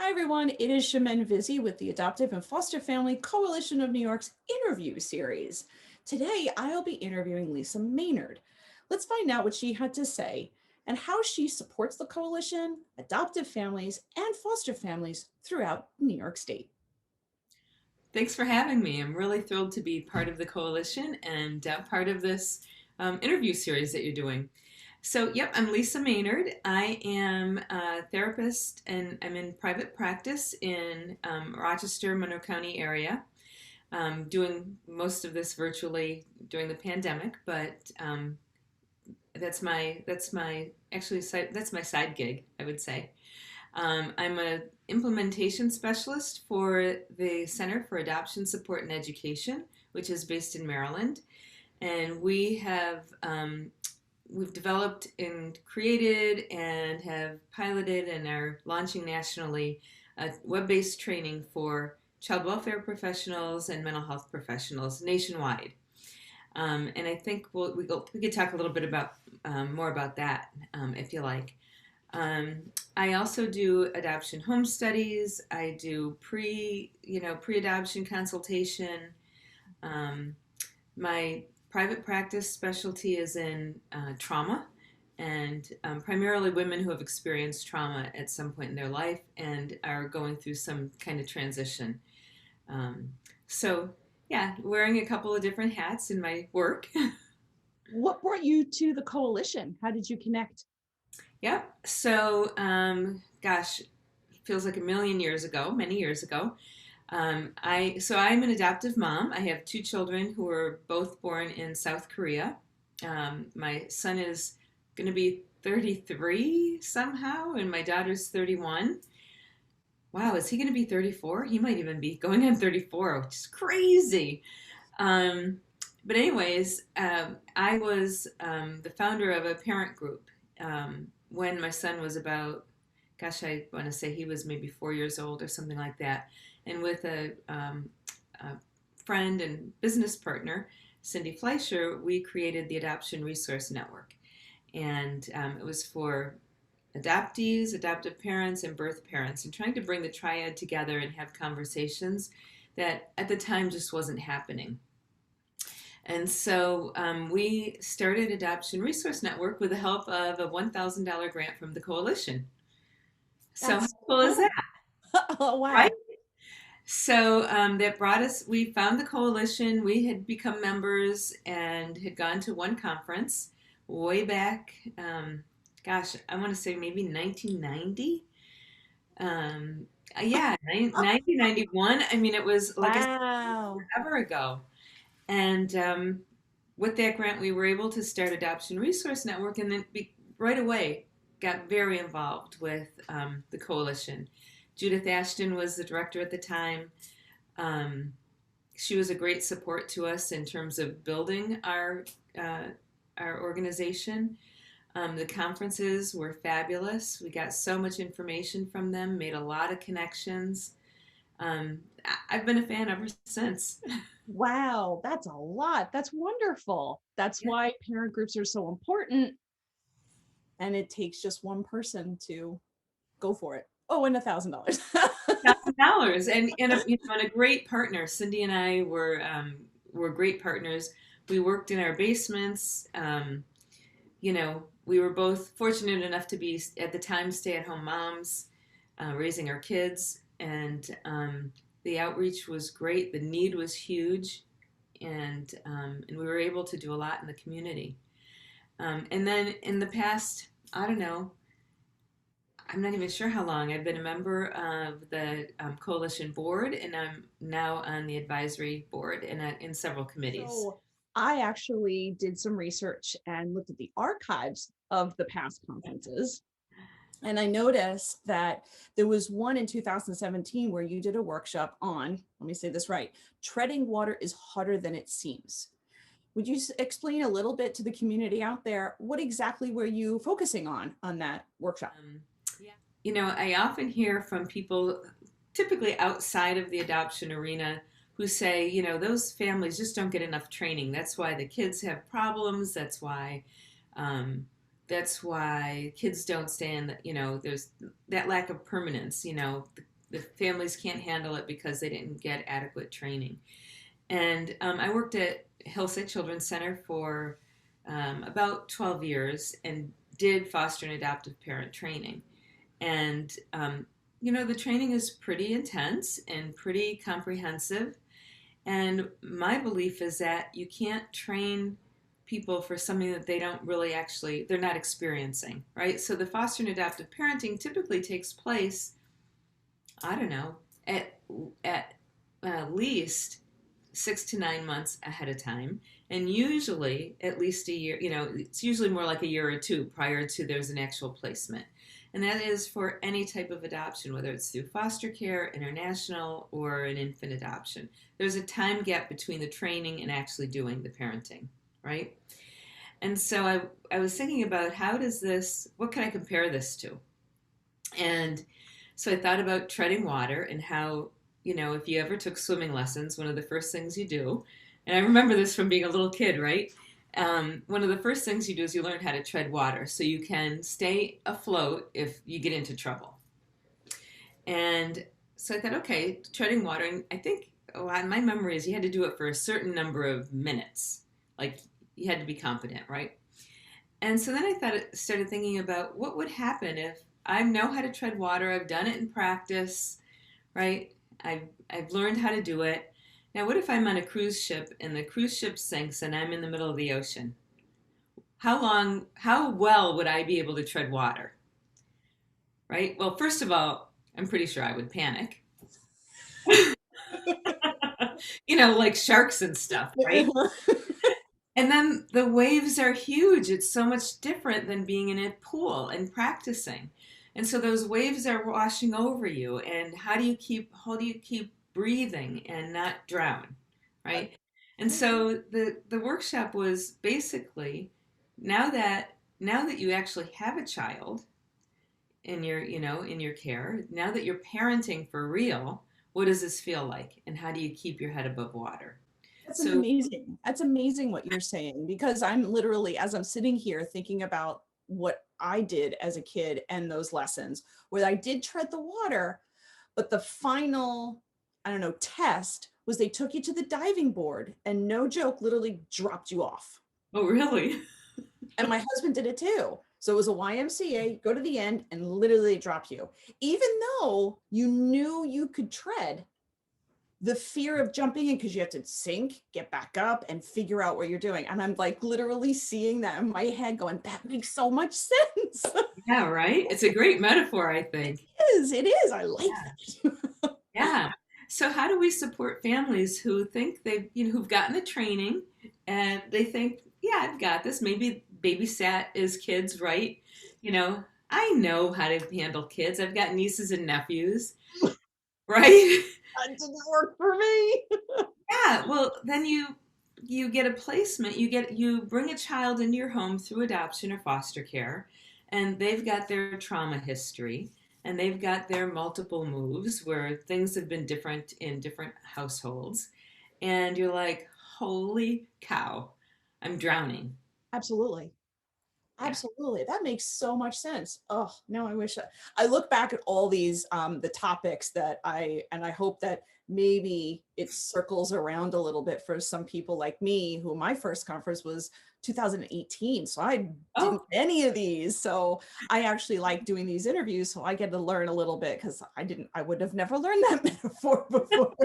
Hi, everyone. It is Shaman Vizzi with the Adoptive and Foster Family Coalition of New York's interview series. Today, I'll be interviewing Lisa Maynard. Let's find out what she had to say and how she supports the coalition, adoptive families, and foster families throughout New York State. Thanks for having me. I'm really thrilled to be part of the coalition and part of this interview series that you're doing. So, yep, I'm Lisa Maynard. I am a therapist and I'm in private practice in Rochester, Monroe County area. Doing most of this virtually during the pandemic, but that's my side gig, I would say. I'm an implementation specialist for the Center for Adoption Support and Education, which is based in Maryland, and we've developed and created and have piloted and are launching nationally a web-based training for child welfare professionals and mental health professionals nationwide. And I think we could talk a little bit about more about that if you like. Um, I also do adoption home studies. I do pre-adoption consultation. Um, my private practice specialty is in trauma, and primarily women who have experienced trauma at some point in their life and are going through some kind of transition. Um, so, yeah, wearing a couple of different hats in my work. What brought you to the coalition? How did you connect? Yep. So, gosh, feels like a million years ago, many years ago. I'm an adoptive mom. I have two children who were both born in South Korea. My son is going to be 33 somehow, and my daughter's 31. Wow, is he going to be 34? He might even be going on 34, which is crazy. Um, but anyways, I was the founder of a parent group when my son was about, gosh, I want to say he was maybe 4 years old or something like that. And with a friend and business partner, Cindy Fleischer, we created the Adoption Resource Network. And it was for adoptees, adoptive parents, and birth parents, and trying to bring the triad together and have conversations that at the time just wasn't happening. And so we started Adoption Resource Network with the help of a $1,000 grant from the coalition. So how That's cool is that, cool. Oh, right? wow. So that brought us, we found the coalition, we had become members and had gone to one conference way back, gosh, I want to say maybe 1990. Um, yeah, 1991. I mean, it was, like I said, Wow. forever ago. And with that grant, we were able to start Adoption Resource Network and then right away got very involved with the coalition. Judith Ashton was the director at the time. Um, she was a great support to us in terms of building uh, our organization. The conferences were fabulous. We got so much information from them, made a lot of connections. I've been a fan ever since. Wow, that's a lot. That's wonderful. That's Yeah. why parent groups are so important. And it takes just one person to go for it. Oh, and $1,000. $1,000 and a great partner. Cindy and I were great partners. We worked in our basements. We were both fortunate enough to be at the time stay-at-home moms, raising our kids, and the outreach was great. The need was huge, and we were able to do a lot in the community. And then in the past, I don't know, I'm not even sure how long. I've been a member of the coalition board, and I'm now on the advisory board and in several committees. So I actually did some research and looked at the archives of the past conferences. And I noticed that there was one in 2017 where you did a workshop on, let me say this right, treading water is harder than it seems. Would you explain a little bit to the community out there? What exactly were you focusing on that workshop? Um, yeah. I often hear from people, typically outside of the adoption arena, who say, those families just don't get enough training. That's why the kids have problems. Um, that's why kids don't stand. There's that lack of permanence. the families can't handle it because they didn't get adequate training. And I worked at Hillside Children's Center for about 12 years and did foster and adoptive parent training. And, the training is pretty intense and pretty comprehensive. And my belief is that you can't train people for something that they don't really actually, they're not experiencing, right? So the foster and adoptive parenting typically takes place, I don't know, at least 6 to 9 months ahead of time, and usually at least a year. It's usually more like a year or two prior to there's an actual placement. And that is for any type of adoption, whether it's through foster care, international, or an infant adoption. There's a time gap between the training and actually doing the parenting, right? And so I was thinking about what can I compare this to? And so I thought about treading water and how, if you ever took swimming lessons, one of the first things you do, and I remember this from being a little kid, right? One of the first things you do is you learn how to tread water so you can stay afloat if you get into trouble. And so I thought, okay, treading water, and I think my memory is you had to do it for a certain number of minutes. Like you had to be competent, right? And so then I started thinking about what would happen if I know how to tread water, I've done it in practice, right? I've learned how to do it. Now, what if I'm on a cruise ship and the cruise ship sinks and I'm in the middle of the ocean? How well would I be able to tread water? Right? Well, first of all, I'm pretty sure I would panic. Like sharks and stuff, right? And then the waves are huge. It's so much different than being in a pool and practicing. And so those waves are washing over you. And how do you keep breathing and not drown, right? And so the workshop was basically now that you actually have a child in your care, now that you're parenting for real, what does this feel like? And how do you keep your head above water? That's amazing. That's amazing what you're saying, because I'm literally, as I'm sitting here thinking about what I did as a kid and those lessons where I did tread the water, but the final, I don't know, test was they took you to the diving board and no joke, literally dropped you off. Oh, really? And my husband did it too. So it was a YMCA, go to the end and literally drop you. Even though you knew you could tread, the fear of jumping in because you have to sink, get back up and figure out what you're doing. And I'm like literally seeing that in my head going, that makes so much sense. Yeah, right? It's a great metaphor, I think. It is. I like that. Yeah. So how do we support families who think who've gotten the training and they think, yeah, I've got this, maybe babysat as kids, right? I know how to handle kids. I've got nieces and nephews, right? That didn't work for me. Yeah, well, then you get a placement. You bring a child into your home through adoption or foster care, and they've got their trauma history, and they've got their multiple moves where things have been different in different households, and you're like, holy cow, I'm drowning. Absolutely. Absolutely. That makes so much sense. Oh, no, I look back at all these, the topics and I hope that maybe it circles around a little bit for some people like me, who my first conference was 2018. So I didn't get any of these. So I actually like doing these interviews. So I get to learn a little bit because I would have never learned that metaphor before.